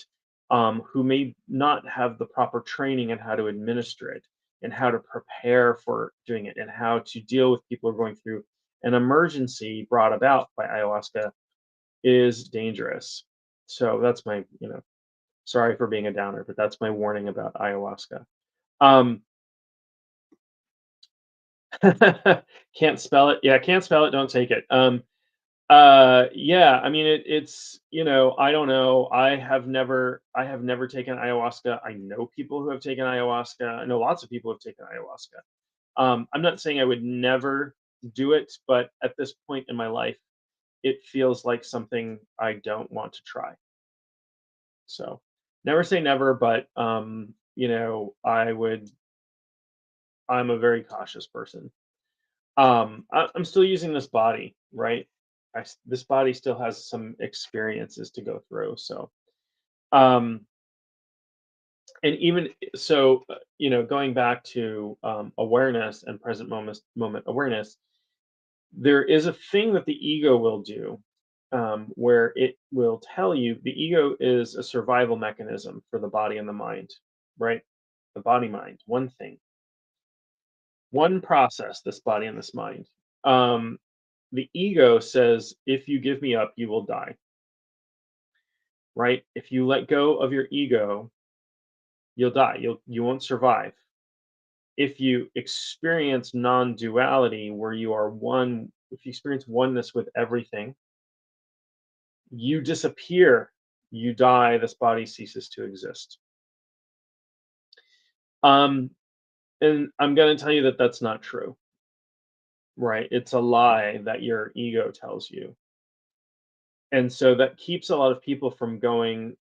Speaker 1: who may not have the proper training in how to administer it and how to prepare for doing it and how to deal with people who are going through an emergency brought about by ayahuasca is dangerous. So that's sorry for being a downer, but that's my warning about ayahuasca. Um, can't spell it. Yeah, can't spell it. Don't take it. Yeah, I mean it's, I don't know. I have never taken ayahuasca. I know people who have taken ayahuasca. I know lots of people who have taken ayahuasca. I'm not saying I would never do it, but at this point in my life, it feels like something I don't want to try. So, never say never, but I'm a very cautious person. I'm still using this body, right? This body still has some experiences to go through. So, um, and even so, going back to awareness and present moment awareness, there is a thing that the ego will do, where it will tell you the ego is a survival mechanism for the body and the mind, right? The body mind, one thing, one process, this body and this mind. Um, the ego says, if you give me up, you will die, right? If you let go of your ego, you'll die. You won't survive. If you experience non-duality, where you are one, if you experience oneness with everything, you disappear, you die, this body ceases to exist. Um, and I'm going to tell you that that's not true, right? It's a lie that your ego tells you. And so that keeps a lot of people from going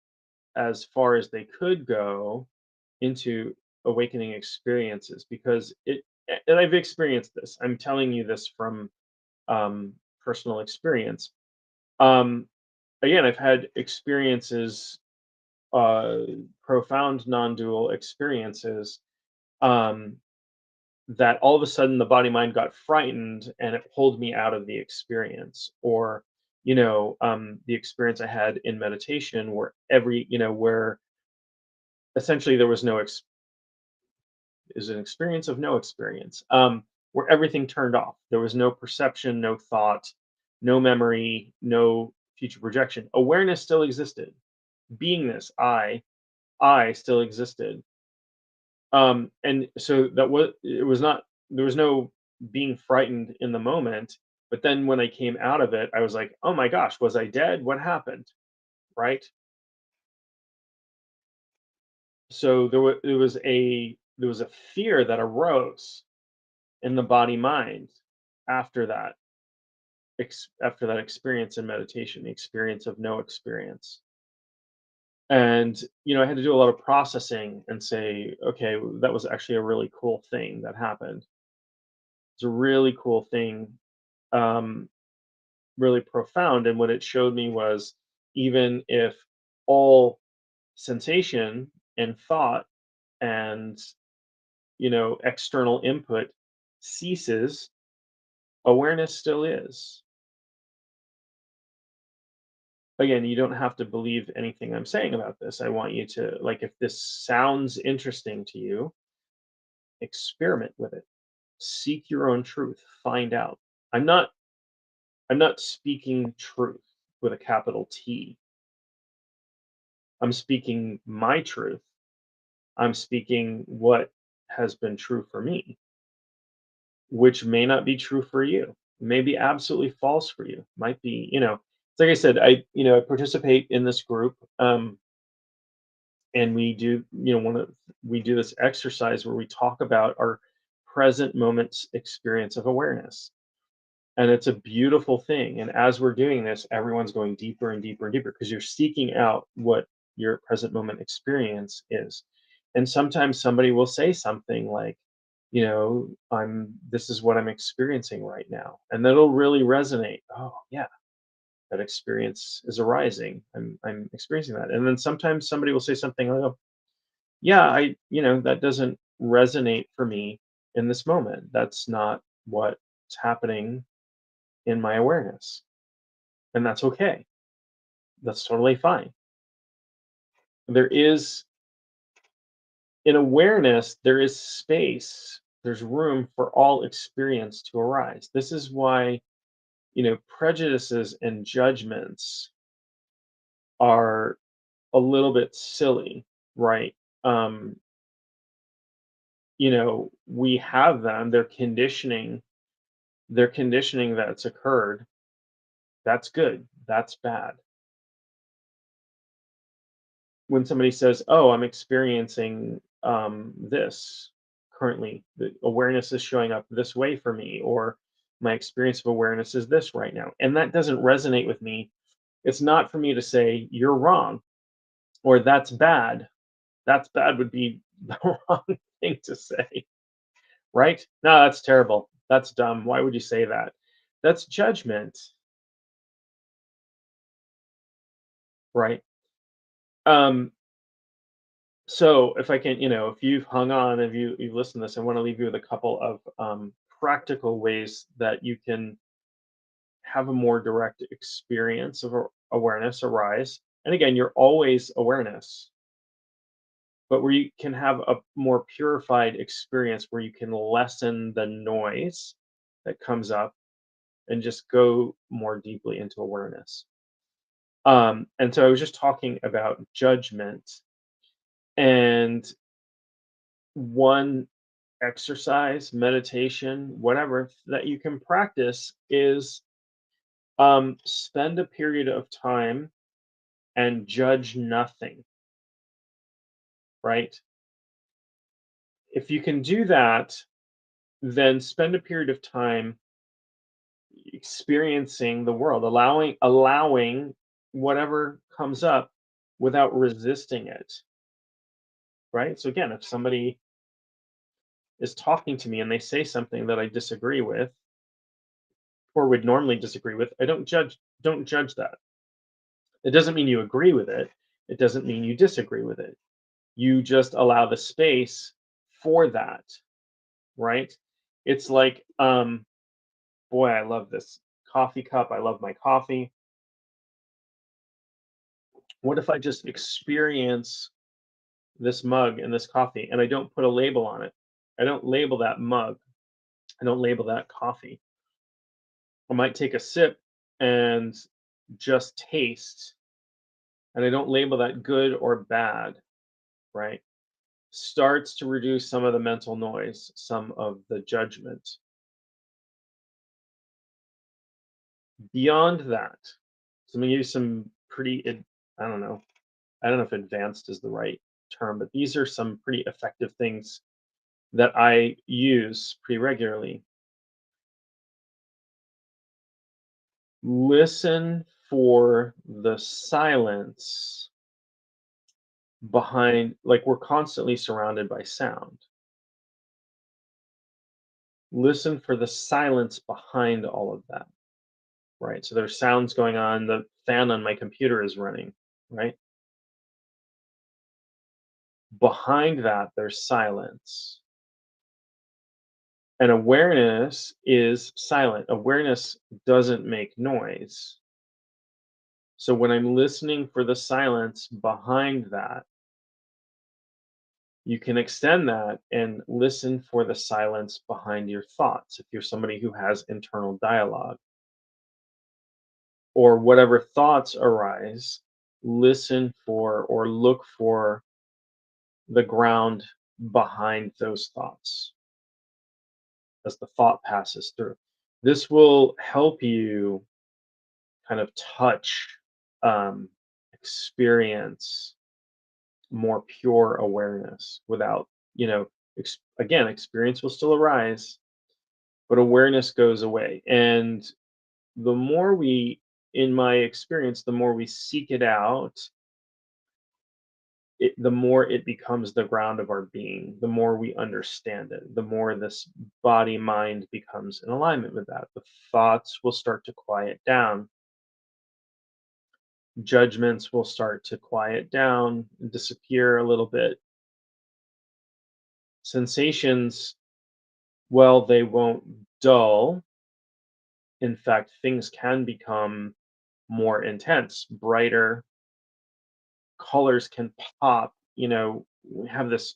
Speaker 1: as far as they could go into awakening experiences, because and I've experienced this. I'm telling you this from personal experience. Um, Again, I've had experiences uh, profound non-dual experiences, um, that all of a sudden the body mind got frightened and it pulled me out of the experience. Or the experience I had in meditation where where essentially there was no is an experience of no experience, where everything turned off. There was no perception, no thought, no memory, no future projection. Awareness still existed. Beingness, I still existed. And so that was it was not there was no being frightened in the moment. But then when I came out of it, I was like, oh my gosh, was I dead? What happened? Right. So there was a fear that arose in the body mind after after that experience in meditation, the experience of no experience. And I had to do a lot of processing and say, okay, that was actually a really cool thing that happened. It's a really cool thing, um, really profound. And what it showed me was, even if all sensation and thought and external input ceases, awareness still is. Again, you don't have to believe anything I'm saying about this. I want you to, like, if this sounds interesting to you, experiment with it. Seek your own truth. Find out. I'm not I'm not speaking truth with a capital T. I'm speaking my truth. I'm speaking what has been true for me, which may not be true for you. May be absolutely false for you. Might be, it's like I said, I participate in this group. And we do one of we do this exercise where we talk about our present moment's experience of awareness, and it's a beautiful thing. And as we're doing this, everyone's going deeper and deeper and deeper because you're seeking out what your present moment experience is. And sometimes somebody will say something like, I'm this is what I'm experiencing right now, and that'll really resonate. Oh yeah, that experience is arising. I'm experiencing that. And then sometimes somebody will say something like, oh, yeah, that doesn't resonate for me in this moment. That's not what's happening in my awareness. And that's okay. That's totally fine. There is, in awareness, there is space, there's room for all experience to arise. This is why, prejudices and judgments are a little bit silly, right? Um, we have them, they're conditioning that's occurred. That's good. That's bad. When somebody says, "Oh, I'm experiencing this currently. The awareness is showing up this way for me," or "My experience of awareness is this right now," and that doesn't resonate with me. It's not for me to say you're wrong or that's bad. That's bad would be the wrong thing to say, right? No, that's terrible. That's dumb. Why would you say that? That's judgment, right? Um, So if I can, if you've hung on, if you've listened to this, I want to leave you with a couple of practical ways that you can have a more direct experience of awareness arise. And again, you're always awareness, but where you can have a more purified experience where you can lessen the noise that comes up and just go more deeply into awareness. And so I was just talking about judgment, and one exercise, meditation, whatever that you can practice is, spend a period of time and judge nothing, right? If you can do that, then spend a period of time experiencing the world, allowing whatever comes up without resisting it, right? So again, if somebody is talking to me and they say something that I disagree with or would normally disagree with, I don't judge that. It doesn't mean you agree with it. It doesn't mean you disagree with it. You just allow the space for that, right? It's like, boy, I love this coffee cup. I love my coffee. What if I just experience this mug and this coffee and I don't put a label on it? I don't label that mug. I don't label that coffee. I might take a sip and just taste, and I don't label that good or bad, right? Starts to reduce some of the mental noise, some of the judgment. Beyond that, so I'm gonna give you some I don't know, I don't know if advanced is the right term, but these are some pretty effective things that I use pretty regularly. Listen for the silence behind, like, we're constantly surrounded by sound. Listen for the silence behind all of that, right? So there's sounds going on, the fan on my computer is running, right? Behind that, there's silence. And awareness is silent. Awareness doesn't make noise. So when I'm listening for the silence behind that, you can extend that and listen for the silence behind your thoughts. If you're somebody who has internal dialogue or whatever thoughts arise, listen for or look for the ground behind those thoughts as the thought passes through. This will help you kind of touch, um, experience more pure awareness without, again, experience will still arise, but awareness goes away. And the more we, in my experience, the more we seek it out, the more it becomes the ground of our being, the more we understand it, the more this body mind becomes in alignment with that. The thoughts will start to quiet down, judgments will start to quiet down and disappear a little bit. Sensations, well, they won't dull. In fact, things can become more intense, brighter, colors can pop, we have this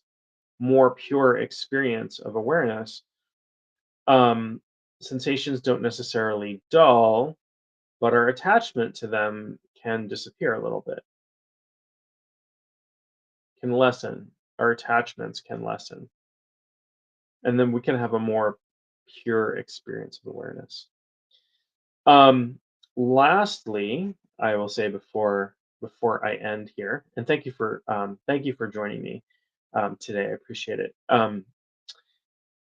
Speaker 1: more pure experience of awareness. um, Sensations don't necessarily dull, but our attachment to them can disappear a little bit, can lessen. Our attachments can lessen. And then we can have a more pure experience of awareness. Um, Lastly, I will say before I end here, and thank you for joining me today. I appreciate it.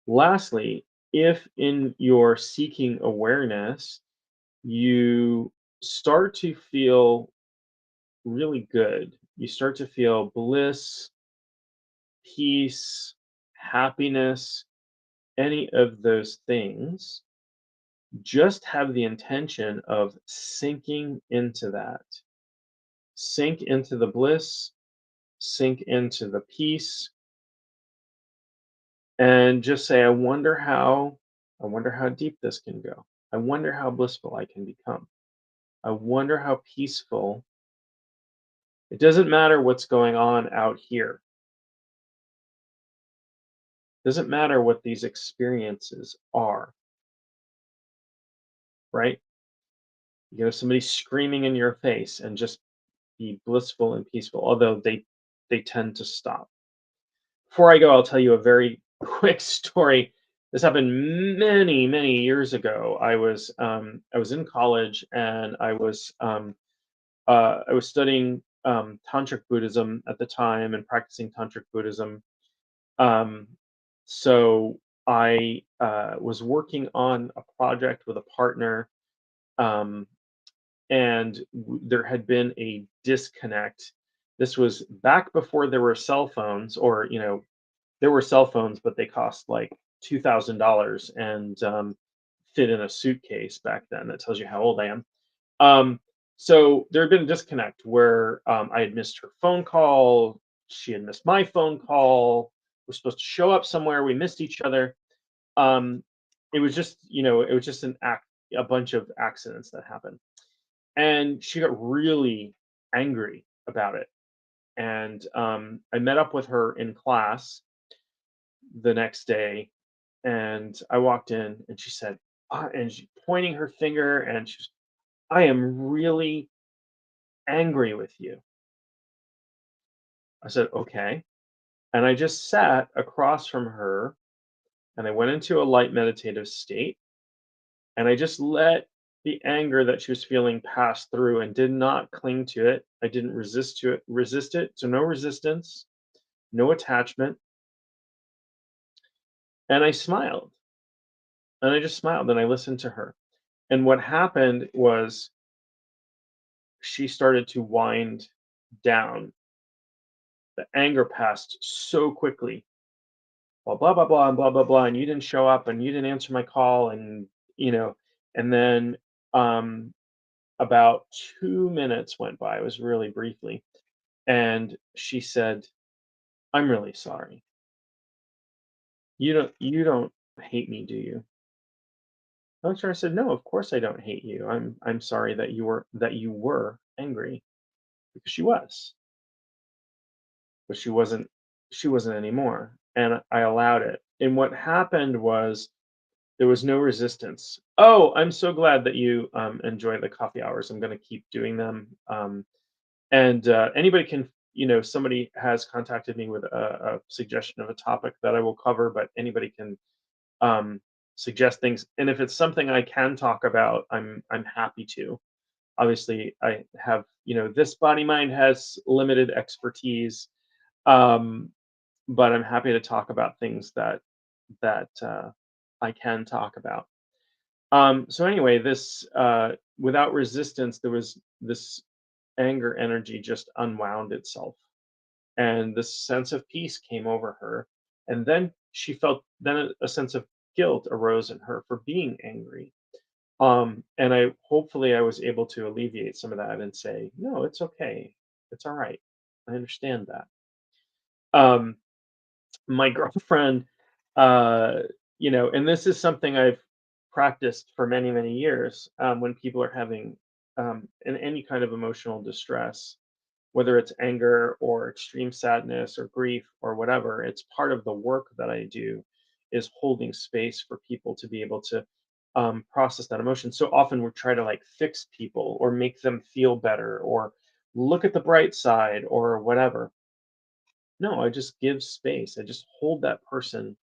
Speaker 1: Lastly, if in your seeking awareness you start to feel really good. You start to feel bliss, peace, happiness, any of those things. Just have the intention of sinking into that. Sink into the bliss, sink into the peace, and just say, I wonder how deep this can go. I wonder how blissful I can become. I wonder how peaceful. It doesn't matter what's going on out here. Doesn't matter what these experiences are, right? You know, somebody screaming in your face and just be blissful and peaceful, although they tend to stop. Before I go, I'll tell you a very quick story. This happened many, many years ago. I was in college and I was studying tantric Buddhism at the time and practicing tantric Buddhism. Um, so I was working on a project with a partner, um, and there had been a disconnect. This was back before there were cell phones, or there were cell phones, but they cost like $2,000 and fit in a suitcase back then. That tells you how old I am. Um, So there had been a disconnect where I had missed her phone call. She had missed my phone call. We're supposed to show up somewhere. We missed each other. Um, it was just, it was just a bunch of accidents that happened. And she got really angry about it. And I met up with her in class the next day, and I walked in, and she said, and she pointing her finger, and she's, I am really angry with you. I said, okay. And I just sat across from her, and I went into a light meditative state, and I just let the anger that she was feeling pass through and did not cling to it. I didn't resist it. So no resistance, no attachment. And I smiled, and I just smiled, and I listened to her. And what happened was she started to wind down. The anger passed so quickly. Well, blah blah blah and blah blah blah, and you didn't show up, and you didn't answer my call, and you know, and then um, about 2 minutes went by. It was really briefly, and she said, "I'm really sorry. You don't hate me, do you?" I looked at her. I said, "No, of course I don't hate you. I'm sorry that you were angry, because she was, but she wasn't anymore, and I allowed it. And what happened was there was no resistance. Oh, I'm so glad that you enjoy the coffee hours. I'm going to keep doing them. And anybody can, somebody has contacted me with a suggestion of a topic that I will cover, but anybody can um, suggest things. And if it's something I can talk about, I'm happy to. Obviously, I have, this body mind has limited expertise, um, but I'm happy to talk about things that I can talk about. So anyway, this without resistance, there was this anger energy just unwound itself, and this sense of peace came over her, and then she felt then a sense of guilt arose in her for being angry. And I hopefully I was able to alleviate some of that and say, no, it's okay, it's all right, I understand that. Um, my girlfriend, uh, and this is something I've practiced for many, many years. When people are having in any kind of emotional distress, whether it's anger or extreme sadness or grief or whatever, it's part of the work that I do is holding space for people to be able to process that emotion. So often we try to like fix people or make them feel better or look at the bright side or whatever. No, I just give space. I just hold that person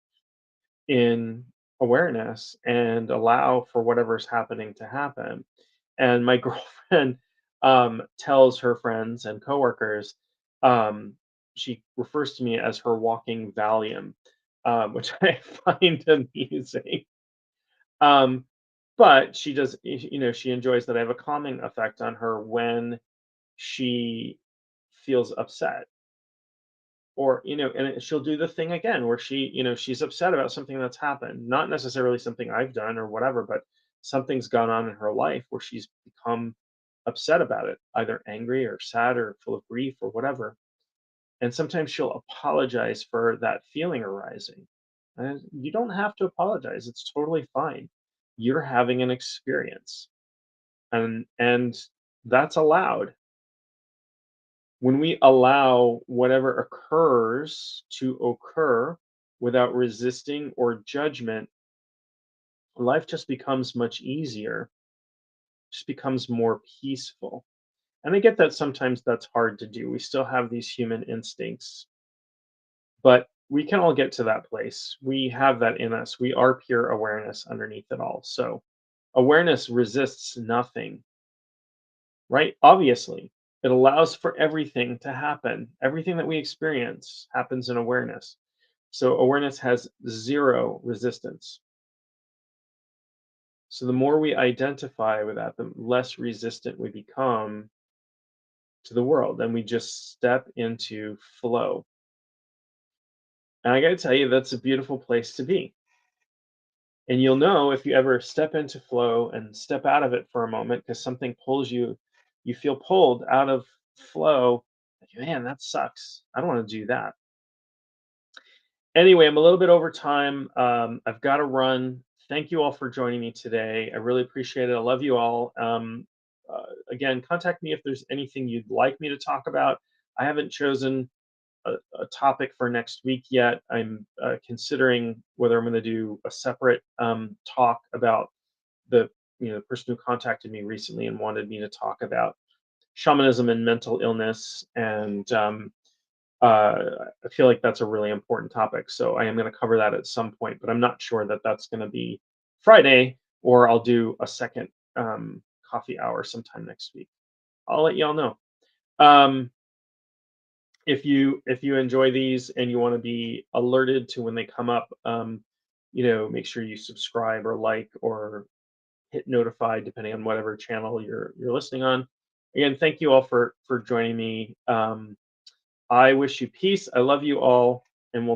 Speaker 1: in awareness and allow for whatever's happening to happen. And my girlfriend tells her friends and coworkers, um, she refers to me as her walking Valium, which I find amusing. Um, but she does, she enjoys that I have a calming effect on her when she feels upset, or and she'll do the thing again where she's upset about something that's happened, not necessarily something I've done or whatever, but something's gone on in her life where she's become upset about it, either angry or sad or full of grief or whatever. And sometimes she'll apologize for that feeling arising, and you don't have to apologize, it's totally fine. You're having an experience, and that's allowed. When we allow whatever occurs to occur without resisting or judgment, life just becomes much easier, just becomes more peaceful. And I get that sometimes that's hard to do. We still have these human instincts, but we can all get to that place. We have that in us. We are pure awareness underneath it all. So awareness resists nothing, right? Obviously, it allows for everything to happen. Everything that we experience happens in awareness. So awareness has zero resistance. So the more we identify with that, the less resistant we become to the world, and we just step into flow. And I got to tell you, that's a beautiful place to be. And you'll know if you ever step into flow and step out of it for a moment because something pulls you you feel pulled out of flow, like, man, that sucks. I don't want to do that. Anyway, I'm a little bit over time. I've got to run. Thank you all for joining me today. I really appreciate it. I love you all. Again, contact me if there's anything you'd like me to talk about. I haven't chosen a topic for next week yet. I'm considering whether I'm going to do a separate talk about the the person who contacted me recently and wanted me to talk about shamanism and mental illness, and I feel like that's a really important topic. So I am going to cover that at some point, but I'm not sure that that's going to be Friday, or I'll do a second coffee hour sometime next week. I'll let y'all know. Um, if you enjoy these and you want to be alerted to when they come up, make sure you subscribe or like or hit notify depending on whatever channel you're listening on. Again, thank you all for joining me. I wish you peace. I love you all, and we'll